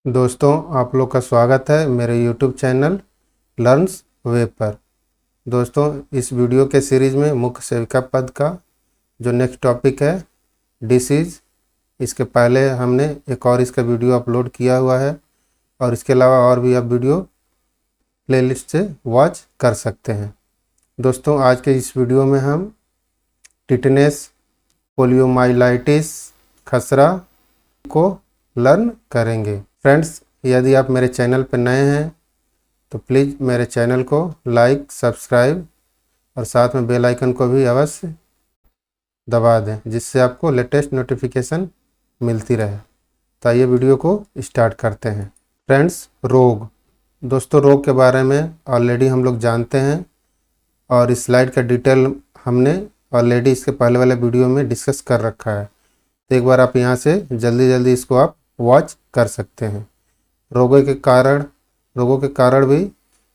दोस्तों, आप लोग का स्वागत है मेरे YouTube चैनल लर्न्स वेब पर। दोस्तों, इस वीडियो के सीरीज़ में मुख्य सेविका पद का जो नेक्स्ट टॉपिक है डिसीज़, इसके पहले हमने एक और इसका वीडियो अपलोड किया हुआ है और इसके अलावा और भी आप वीडियो प्लेलिस्ट से वॉच कर सकते हैं। दोस्तों, आज के इस वीडियो में हम टिटनेस, पोलियोमाइलाइटिस, खसरा को लर्न करेंगे। फ्रेंड्स, यदि आप मेरे चैनल पर नए हैं तो प्लीज़ मेरे चैनल को लाइक, सब्सक्राइब और साथ में बेल आइकन को भी अवश्य दबा दें, जिससे आपको लेटेस्ट नोटिफिकेशन मिलती रहे। तो आइए वीडियो को स्टार्ट करते हैं। फ्रेंड्स, रोग। दोस्तों, रोग के बारे में ऑलरेडी हम लोग जानते हैं और इस स्लाइड का डिटेल हमने ऑलरेडी इसके पहले वाले वीडियो में डिस्कस कर रखा है। तो एक बार आप यहाँ से जल्दी इसको आप वॉच कर सकते हैं। रोगों के कारण भी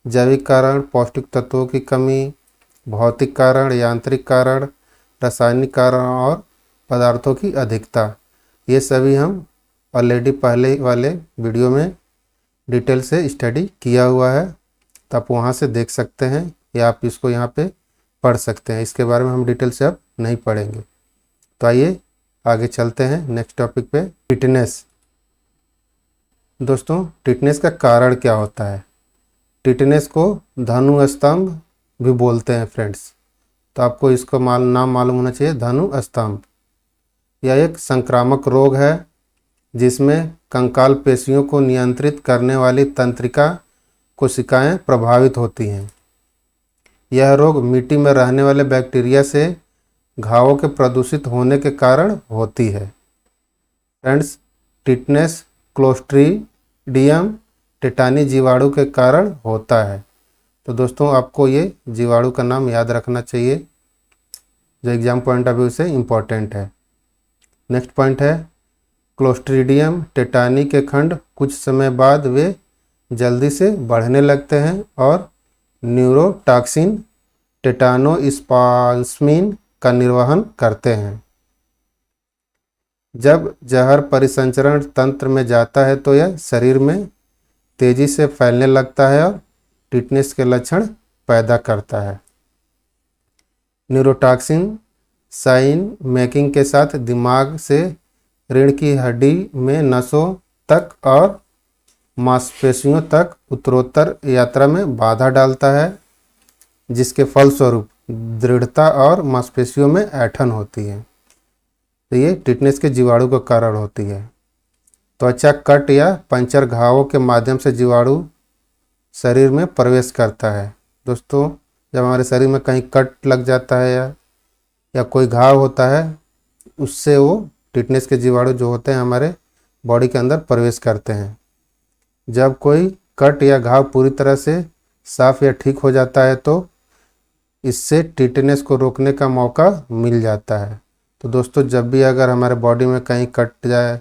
जैविक कारण, पौष्टिक तत्वों की कमी, भौतिक कारण, यांत्रिक कारण, रासायनिक कारण और पदार्थों की अधिकता, ये सभी हम ऑलरेडी पहले वाले वीडियो में डिटेल से स्टडी किया हुआ है। तो आप वहाँ से देख सकते हैं या आप इसको यहाँ पे पढ़ सकते हैं। इसके बारे में हम डिटेल से अब नहीं पढ़ेंगे। तो आइए आगे चलते हैं नेक्स्ट टॉपिक पे, टिटनेस। दोस्तों, टिटनेस का कारण क्या होता है? टिटनेस को धनु स्तंभ भी बोलते हैं फ्रेंड्स। तो आपको इसका नाम मालूम होना चाहिए, धनु स्तंभ। यह एक संक्रामक रोग है जिसमें कंकाल पेशियों को नियंत्रित करने वाली तंत्रिका कोशिकाएं प्रभावित होती हैं। यह रोग मिट्टी में रहने वाले बैक्टीरिया से घावों के प्रदूषित होने के कारण होती है। फ्रेंड्स, टिटनेस क्लोस्ट्रीडियम टेटानी जीवाणु के कारण होता है। तो दोस्तों, आपको ये जीवाणु का नाम याद रखना चाहिए, जो एग्जाम पॉइंट ऑफ व्यू से इम्पॉर्टेंट है। नेक्स्ट पॉइंट है, क्लोस्ट्रीडियम टेटानी के खंड कुछ समय बाद वे जल्दी से बढ़ने लगते हैं और न्यूरोटॉक्सिन टेटानोस्पाज्मिन का निर्वहन करते हैं। जब जहर परिसंचरण तंत्र में जाता है तो यह शरीर में तेजी से फैलने लगता है और टिटनेस के लक्षण पैदा करता है। न्यूरोटॉक्सिन साइन मेकिंग के साथ दिमाग से रीढ़ की हड्डी में नसों तक और मांसपेशियों तक उत्तरोत्तर यात्रा में बाधा डालता है, जिसके फलस्वरूप दृढ़ता और मांसपेशियों में ऐंठन होती है। तो ये टिटनेस के जीवाणु का कारण होती है। त्वचा कट या पंचर घावों के माध्यम से जीवाणु शरीर में प्रवेश करता है। दोस्तों, जब हमारे शरीर में कहीं कट लग जाता है या कोई घाव होता है, उससे वो टिटनेस के जीवाणु जो होते हैं हमारे बॉडी के अंदर प्रवेश करते हैं। जब कोई कट या घाव पूरी तरह से साफ या ठीक हो जाता है तो इससे टिटनेस को रोकने का मौका मिल जाता है। तो दोस्तों, जब भी अगर हमारे बॉडी में कहीं कट जाए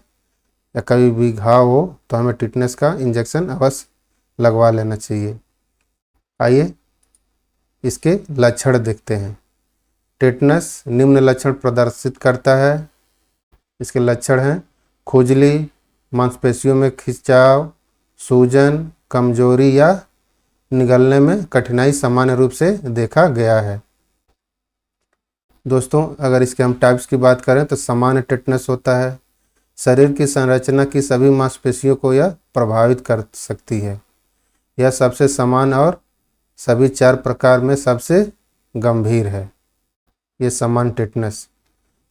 या कभी भी घाव हो तो हमें टिटनेस का इंजेक्शन अवश्य लगवा लेना चाहिए। आइए इसके लक्षण देखते हैं। टिटनेस निम्न लक्षण प्रदर्शित करता है। इसके लक्षण हैं खुजली, मांसपेशियों में खिंचाव, सूजन, कमजोरी या निगलने में कठिनाई सामान्य रूप से देखा गया है। दोस्तों, अगर इसके हम टाइप्स की बात करें तो सामान्य टिटनेस होता है। शरीर की संरचना की सभी मांसपेशियों को यह प्रभावित कर सकती है। यह सबसे सामान्य और सभी 4 प्रकार में सबसे गंभीर है। ये सामान्य टिटनेस।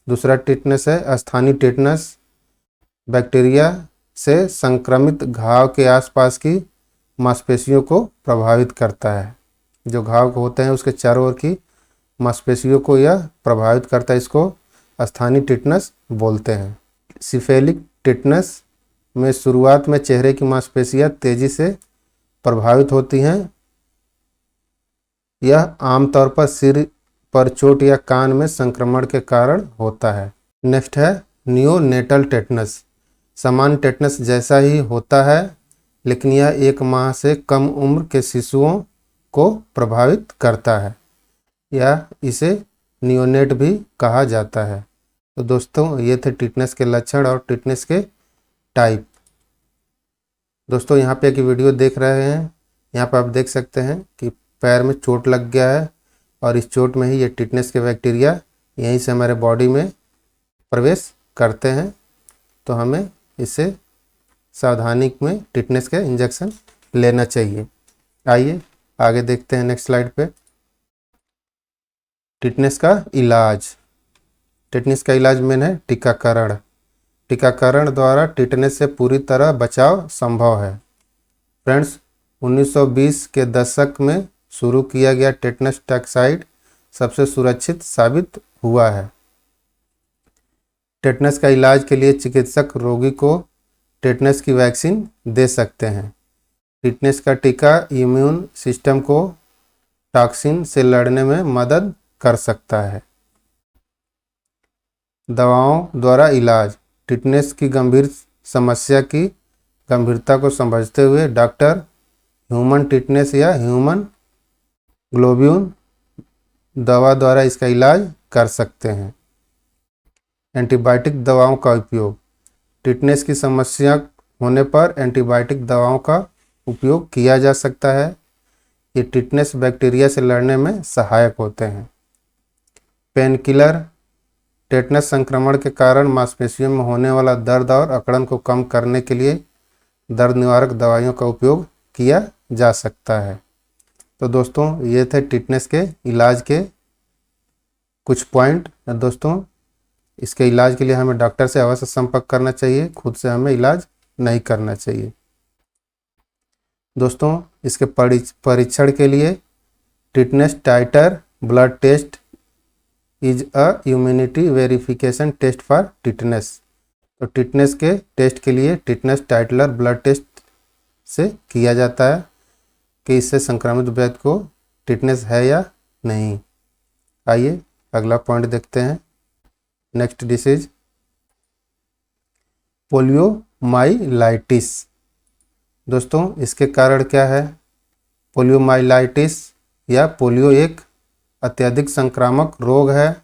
दूसरा टिटनेस है स्थानीय टिटनेस। बैक्टीरिया से संक्रमित घाव के आसपास की मांसपेशियों को प्रभावित करता है। जो घाव होते हैं उसके चारों ओर की मांसपेशियों को यह प्रभावित करता है। इसको स्थानीय टिटनेस बोलते हैं। सिफेलिक टिटनेस में शुरुआत में चेहरे की मांसपेशियां तेजी से प्रभावित होती हैं। यह आमतौर पर सिर पर चोट या कान में संक्रमण के कारण होता है। नेक्स्ट है नियोनेटल टेटनस। सामान्य टेटनस जैसा ही होता है, लेकिन यह 1 माह से कम उम्र के शिशुओं को प्रभावित करता है, या इसे नियोनेट भी कहा जाता है। तो दोस्तों, ये थे टिटनेस के लक्षण और टिटनेस के टाइप। दोस्तों यहाँ पे एक वीडियो देख रहे हैं, यहाँ पे आप देख सकते हैं कि पैर में चोट लग गया है और इस चोट में ही ये टिटनेस के बैक्टीरिया यहीं से हमारे बॉडी में प्रवेश करते हैं। तो हमें इससे सावधानी में टिटनेस के इंजेक्शन लेना चाहिए। आइए आगे देखते हैं नेक्स्ट स्लाइड पे। टिटनेस का इलाज। टिटनेस का इलाज मेन है टीकाकरण। टीकाकरण द्वारा टिटनेस से पूरी तरह बचाव संभव है। फ्रेंड्स, 1920 के दशक में शुरू किया गया टिटनेस टॉक्साइड सबसे सुरक्षित साबित हुआ है। टिटनेस का इलाज के लिए चिकित्सक रोगी को टिटनेस की वैक्सीन दे सकते हैं। टिटनेस का टीका इम्यून सिस्टम को टॉक्सिन से लड़ने में मदद कर सकता है। दवाओं द्वारा इलाज। टिटनेस की गंभीर समस्या की गंभीरता को समझते हुए डॉक्टर ह्यूमन टिटनेस या ह्यूमन ग्लोब्यून दवा द्वारा इसका इलाज कर सकते हैं। एंटीबायोटिक दवाओं का उपयोग। टिटनेस की समस्या होने पर एंटीबायोटिक दवाओं का उपयोग किया जा सकता है। ये टिटनेस बैक्टीरिया से लड़ने में सहायक होते हैं। Pain killer. टिटनेस संक्रमण के कारण मांसपेशियों में होने वाला दर्द और अकड़न को कम करने के लिए दर्द निवारक दवाइयों का उपयोग किया जा सकता है। तो दोस्तों, ये थे टिटनेस के इलाज के कुछ पॉइंट। दोस्तों, इसके इलाज के लिए हमें डॉक्टर से अवश्य संपर्क करना चाहिए, खुद से हमें इलाज नहीं करना चाहिए। दोस्तों, इसके परीक्षण के लिए tetanus titer blood test is a immunity verification test for tetanus. तो टिटनेस के टेस्ट के लिए टिटनेस टाइटलर ब्लड टेस्ट से किया जाता है कि इससे संक्रमित व्यक्ति को टिटनेस है या नहीं। आइए अगला पॉइंट देखते हैं। Next disease poliomyelitis. दोस्तों, इसके कारण क्या है? पोलियोमाइलाइटिस या पोलियो एक अत्यधिक संक्रामक रोग है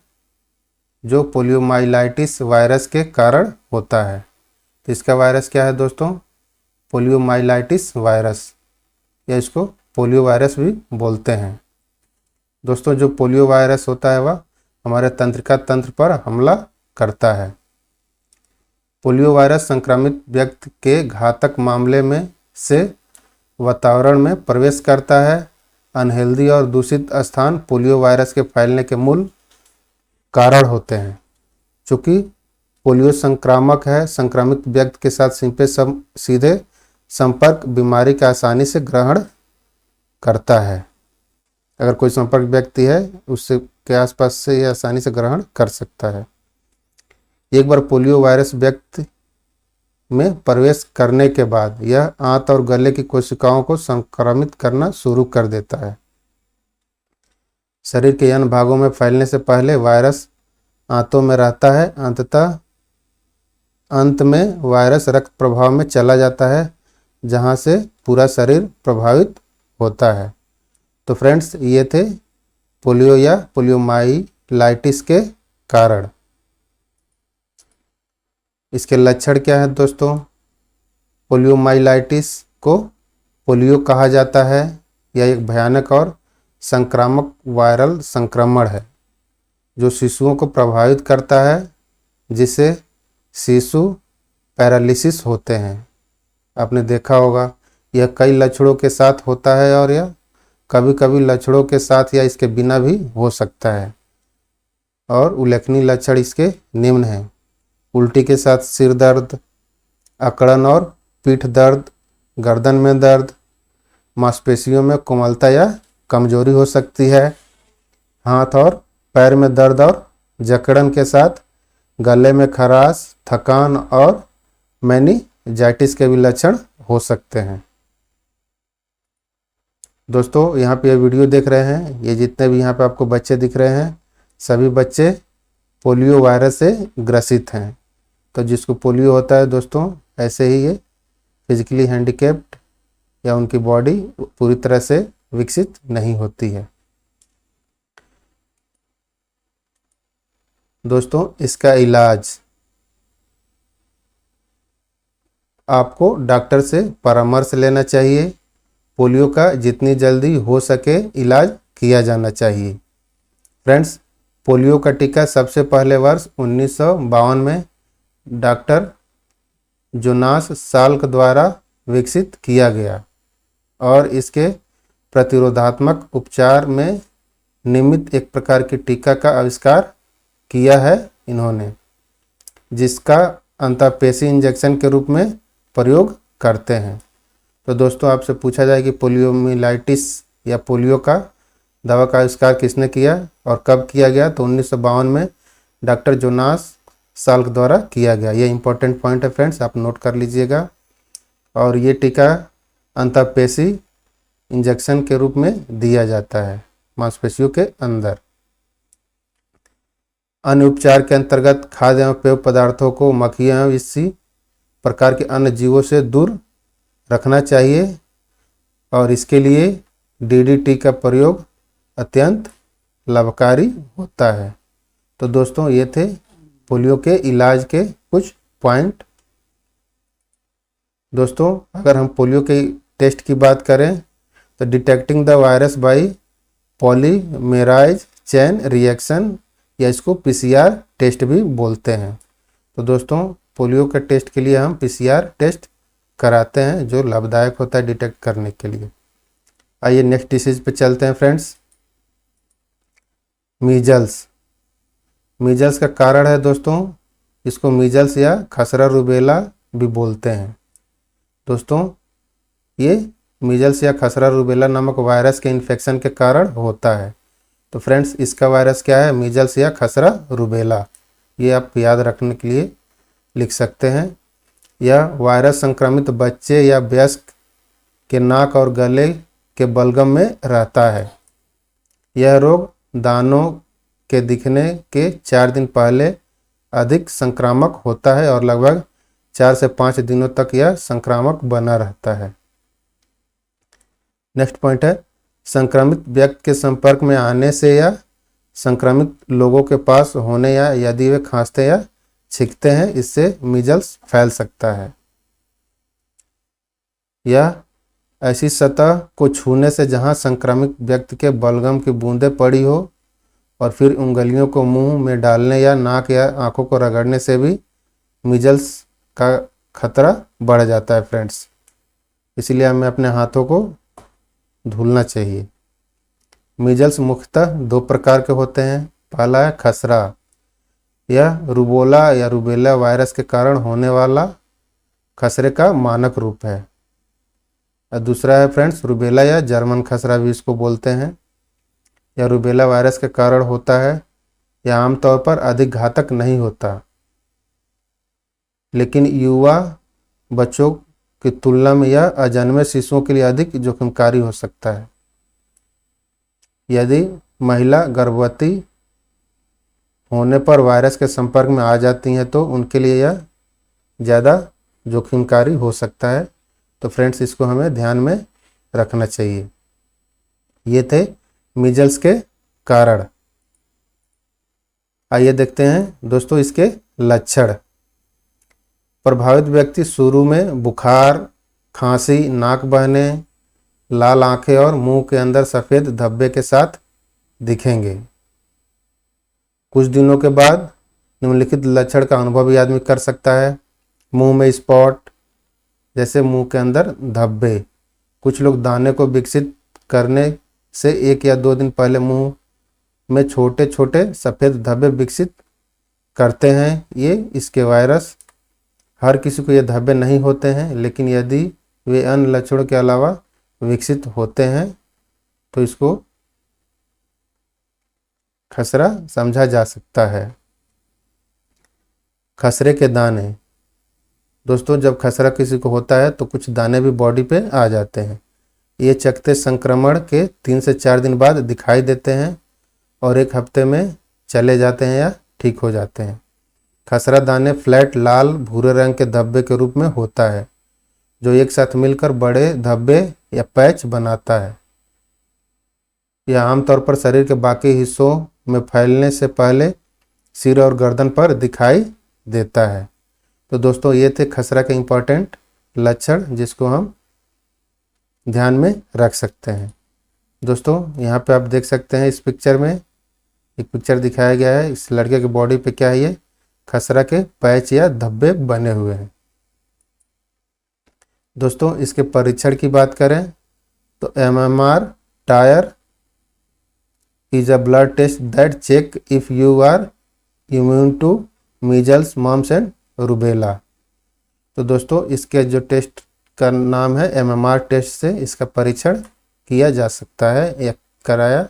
जो पोलियोमाइलाइटिस वायरस के कारण होता है। तो इसका वायरस क्या है दोस्तों? पोलियोमाइलाइटिस वायरस, या इसको पोलियो वायरस भी बोलते हैं। दोस्तों, जो पोलियो वायरस होता है वह हमारे तंत्रिका तंत्र पर हमला करता है। पोलियो वायरस संक्रमित व्यक्ति के घातक मामले में से वातावरण में प्रवेश करता है। अनहेल्दी और दूषित स्थान पोलियो वायरस के फैलने के मूल कारण होते हैं। चूँकि पोलियो संक्रामक है, संक्रमित व्यक्ति के साथ सीधे संपर्क बीमारी का आसानी से ग्रहण करता है। अगर कोई संपर्क व्यक्ति है उससे के आसपास से यह आसानी से ग्रहण कर सकता है। एक बार पोलियो वायरस व्यक्ति में प्रवेश करने के बाद यह आंत और गले की कोशिकाओं को संक्रमित करना शुरू कर देता है। शरीर के अन्य भागों में फैलने से पहले वायरस आंतों में रहता है। अंत में वायरस रक्त प्रवाह में चला जाता है, जहां से पूरा शरीर प्रभावित होता है। तो फ्रेंड्स, ये थे पोलियो या पोलियोमाइलाइटिस के कारण। इसके लक्षण क्या है दोस्तों? पोलियोमाइलाइटिस को पोलियो कहा जाता है। यह एक भयानक और संक्रामक वायरल संक्रमण है जो शिशुओं को प्रभावित करता है, जिससे शिशु पैरालिसिस होते हैं। आपने देखा होगा यह कई लक्षणों के साथ होता है और यह कभी कभी लक्षणों के साथ या इसके बिना भी हो सकता है। और उल्लेखनीय लक्षण इसके निम्न हैं: उल्टी के साथ सिर दर्द, अकड़न और पीठ दर्द, गर्दन में दर्द, मांसपेशियों में कोमलता या कमजोरी हो सकती है, हाथ और पैर में दर्द और जकड़न के साथ गले में खराश, थकान और मेनिंजाइटिस के भी लक्षण हो सकते हैं। दोस्तों, यहाँ पे ये वीडियो देख रहे हैं, ये जितने भी यहाँ पे आपको बच्चे दिख रहे हैं, सभी बच्चे पोलियो वायरस से ग्रसित हैं। तो जिसको पोलियो होता है दोस्तों, ऐसे ही ये फिजिकली हैंडीकैप्ड या उनकी बॉडी पूरी तरह से विकसित नहीं होती है। दोस्तों, इसका इलाज आपको डॉक्टर से परामर्श लेना चाहिए। पोलियो का जितनी जल्दी हो सके इलाज किया जाना चाहिए। फ्रेंड्स, पोलियो का टीका सबसे पहले वर्ष 1952 में डॉक्टर जोनास साल्क द्वारा विकसित किया गया और इसके प्रतिरोधात्मक उपचार में निमित्त एक प्रकार की टीका का आविष्कार किया है इन्होंने, जिसका अंतःपेशी इंजेक्शन के रूप में प्रयोग करते हैं। तो दोस्तों, आपसे पूछा जाए कि पोलियोमिलाइटिस या पोलियो का दवा का आविष्कार किसने किया और कब किया गया, तो 1952 में डॉक्टर जोनास साल्क द्वारा किया गया। ये इंपॉर्टेंट पॉइंट है फ्रेंड्स, आप नोट कर लीजिएगा। और ये टीका अंतःपेशी इंजेक्शन के रूप में दिया जाता है मांसपेशियों के अंदर। अन्य उपचार के अंतर्गत खाद्य एवं पेय पदार्थों को मक्खियों एवं इसी प्रकार के अन्य जीवों से दूर रखना चाहिए और इसके लिए डीडीटी का प्रयोग अत्यंत लाभकारी होता है। तो दोस्तों, ये थे पोलियो के इलाज के कुछ पॉइंट। दोस्तों, अगर हम पोलियो के टेस्ट की बात करें तो detecting the virus by polymerase chain reaction, या इसको पीसीआर टेस्ट भी बोलते हैं। तो दोस्तों, पोलियो के टेस्ट के लिए हम पीसीआर टेस्ट कराते हैं जो लाभदायक होता है डिटेक्ट करने के लिए। आइए नेक्स्ट डिसीज पे चलते हैं फ्रेंड्स। मीजल्स। मीजल्स का कारण है दोस्तों, इसको मीजल्स या खसरा रूबेला भी बोलते हैं। दोस्तों, ये मीजल्स या खसरा रूबेला नामक वायरस के इन्फेक्शन के कारण होता है। तो फ्रेंड्स, इसका वायरस क्या है? मीजल्स या खसरा रूबेला। ये आप याद रखने के लिए लिख सकते हैं। यह वायरस संक्रमित बच्चे या वयस्क के नाक और गले के बलगम में रहता है। यह रोग दानों के दिखने के 4 दिन पहले अधिक संक्रामक होता है और लगभग 4 से 5 दिनों तक यह संक्रामक बना रहता है। नेक्स्ट पॉइंट है, संक्रमित व्यक्ति के संपर्क में आने से या संक्रमित लोगों के पास होने या यदि वे खांसते या छींकते हैं, इससे मीजल्स फैल सकता है। यह ऐसी सतह को छूने से जहां संक्रमित व्यक्ति के बलगम की बूंदें पड़ी हो और फिर उंगलियों को मुंह में डालने या नाक या आंखों को रगड़ने से भी मीजल्स का खतरा बढ़ जाता है फ्रेंड्स। इसलिए हमें अपने हाथों को धुलना चाहिए। मीजल्स मुख्यतः 2 प्रकार के होते हैं। पहला है खसरा। यह रूबोला या रूबेला वायरस के कारण होने वाला खसरे का मानक रूप है। और दूसरा है फ्रेंड्स रूबेला या जर्मन खसरा भी इसको बोलते हैं। यह रूबेला वायरस के कारण होता है। यह आमतौर पर अधिक घातक नहीं होता, लेकिन युवा बच्चों की तुलना में यह अजन्मे शिशुओं के लिए अधिक जोखिमकारी हो सकता है। यदि महिला गर्भवती होने पर वायरस के संपर्क में आ जाती हैं तो उनके लिए यह ज़्यादा जोखिमकारी हो सकता है। तो फ्रेंड्स, इसको हमें ध्यान में रखना चाहिए। ये थे मीजल्स के कारण। आइए देखते हैं दोस्तों इसके लक्षण। प्रभावित व्यक्ति शुरू में बुखार, खांसी, नाक बहने, लाल आंखें और मुंह के अंदर सफ़ेद धब्बे के साथ दिखेंगे। कुछ दिनों के बाद निम्नलिखित लक्षण का अनुभव भी आदमी कर सकता है। मुंह में स्पॉट, जैसे मुंह के अंदर धब्बे। कुछ लोग दाने को विकसित करने से 1 या 2 दिन पहले मुंह में छोटे छोटे सफ़ेद धब्बे विकसित करते हैं। ये इसके वायरस। हर किसी को ये धब्बे नहीं होते हैं, लेकिन यदि वे अन्य लक्षणों के अलावा विकसित होते हैं तो इसको खसरा समझा जा सकता है। खसरे के दाने। दोस्तों, जब खसरा किसी को होता है तो कुछ दाने भी बॉडी पे आ जाते हैं। ये चकते संक्रमण के 3 से 4 दिन बाद दिखाई देते हैं और 1 हफ्ते में चले जाते हैं या ठीक हो जाते हैं। खसरा दाने फ्लैट लाल भूरे रंग के धब्बे के रूप में होता है, जो एक साथ मिलकर बड़े धब्बे या पैच बनाता है। यह आमतौर पर शरीर के बाकी हिस्सों में फैलने से पहले सिर और गर्दन पर दिखाई देता है। तो दोस्तों, ये थे खसरा के इम्पॉर्टेंट लक्षण जिसको हम ध्यान में रख सकते हैं। दोस्तों यहाँ पे आप देख सकते हैं, इस पिक्चर में एक पिक्चर दिखाया गया है। इस लड़के के बॉडी पे क्या है, ये खसरा के पैच या धब्बे बने हुए हैं। दोस्तों इसके परीक्षण की बात करें तो MMR tyre is a blood test that check if you are immune to measles, mumps and rubella। तो दोस्तों इसके जो टेस्ट का नाम है MMR टेस्ट से इसका परीक्षण किया जा सकता है या कराया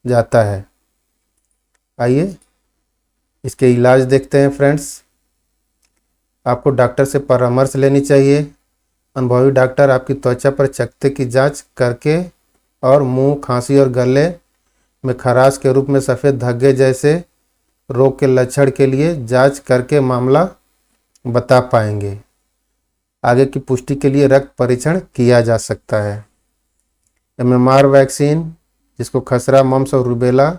जाता है। आइए इसके इलाज देखते हैं फ्रेंड्स। आपको डॉक्टर से परामर्श लेनी चाहिए। अनुभवी डॉक्टर आपकी त्वचा पर चकत्ते की जांच करके और मुंह, खांसी और गले में खराश के रूप में सफ़ेद धब्बे जैसे रोग के लक्षण के लिए जांच करके मामला बता पाएंगे। आगे की पुष्टि के लिए रक्त परीक्षण किया जा सकता है। MMR वैक्सीन, जिसको खसरा, मम्स और रूबेला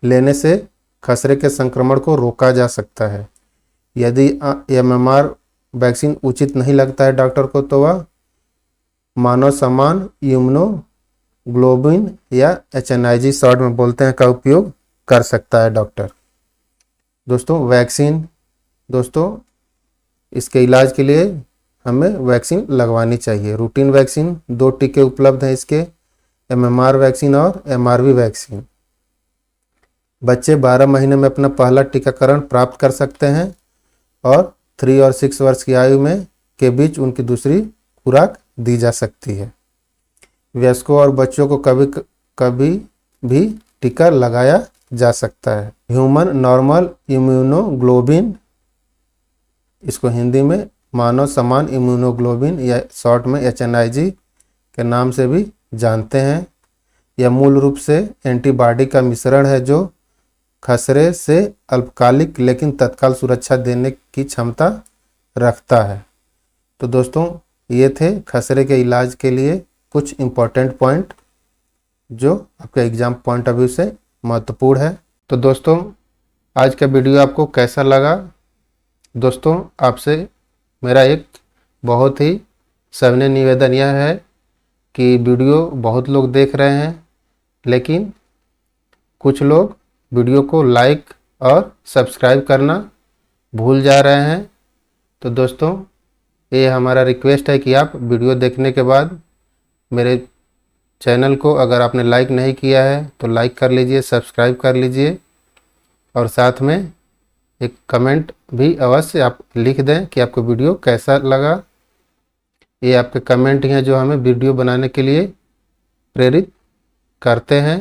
लेने से खसरे के संक्रमण को रोका जा सकता है। यदि MMR वैक्सीन उचित नहीं लगता है डॉक्टर को, तो वह मानव समान इम्यूनोग्लोबिन या HNIG शॉर्ट में बोलते हैं का उपयोग कर सकता है डॉक्टर। दोस्तों वैक्सीन, दोस्तों इसके इलाज के लिए हमें वैक्सीन लगवानी चाहिए। रूटीन वैक्सीन 2 टीके उपलब्ध हैं इसके, MMR वैक्सीन और MRV वैक्सीन। बच्चे 12 महीने में अपना पहला टीकाकरण प्राप्त कर सकते हैं और 3 और 6 वर्ष की आयु में के बीच उनकी दूसरी खुराक दी जा सकती है। वयस्कों और बच्चों को कभी कभी भी टीका लगाया जा सकता है। ह्यूमन नॉर्मल इम्यूनोग्लोबिन, इसको हिंदी में मानव समान इम्यूनोग्लोबिन या शॉर्ट में HNIG के नाम से भी जानते हैं। यह मूल रूप से एंटीबॉडी का मिश्रण है जो खसरे से अल्पकालिक लेकिन तत्काल सुरक्षा देने की क्षमता रखता है। तो दोस्तों ये थे खसरे के इलाज के लिए कुछ इम्पोर्टेंट पॉइंट जो आपके एग्जाम पॉइंट ऑफ व्यू से महत्वपूर्ण है। तो दोस्तों आज का वीडियो आपको कैसा लगा? दोस्तों आपसे मेरा एक बहुत ही सविनय निवेदन यह है कि वीडियो बहुत लोग देख रहे हैं, लेकिन कुछ लोग वीडियो को लाइक और सब्सक्राइब करना भूल जा रहे हैं। तो दोस्तों ये हमारा रिक्वेस्ट है कि आप वीडियो देखने के बाद मेरे चैनल को अगर आपने लाइक नहीं किया है तो लाइक कर लीजिए, सब्सक्राइब कर लीजिए और साथ में एक कमेंट भी अवश्य आप लिख दें कि आपको वीडियो कैसा लगा। ये आपके कमेंट ही हैं जो हमें वीडियो बनाने के लिए प्रेरित करते हैं।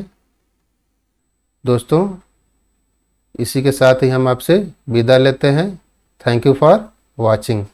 दोस्तों इसी के साथ ही हम आपसे विदा लेते हैं। Thank you for watching.